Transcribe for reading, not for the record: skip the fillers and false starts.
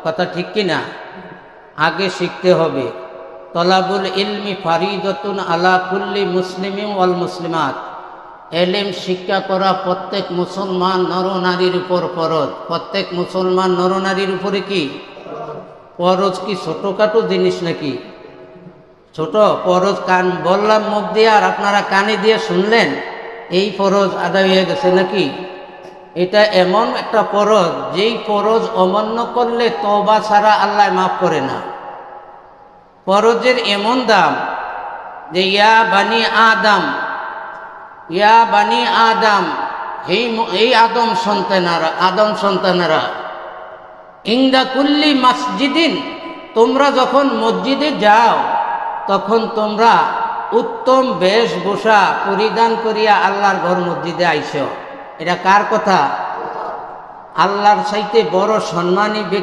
কথা ঠিক কিনা? আগে শিখতে হবে। তলাবুল ইলমি ফারিদাতুন আলা কুল্লি মুসলিমিন ওয়াল মুসলিমাত, এলেম শিক্ষা করা প্রত্যেক মুসলমান নরনারীর উপর ফরজ। প্রত্যেক মুসলমান নরনারীর উপরে কি ফরজ? কি ছোটোখাটো জিনিস নাকি? ছোট ফরজ? কান বললাম মুখ দিয়ে আর আপনারা কানে দিয়ে শুনলেন, এই ফরজ আদায় হয়ে গেছে নাকি? এটা এমন একটা ফরজ, যেই ফরজ অমান্য করলে তওবা ছাড়া আল্লাহ মাফ করে না। ফরজের এমন দাম যে ইয়া বানি আদম, ইয়া বানি আদম, এই আদম সন্তানেরা, ইনদা কুল্লি মসজিদিন, তোমরা যখন মসজিদে যাও তখন তোমরা উত্তম বেশভূষা পরিধান করিয়া আল্লাহর ঘর মসজিদে আইসো। এটা কার কথা? আল্লাহর চাইতে বড় সম্মানী ব্যক্তি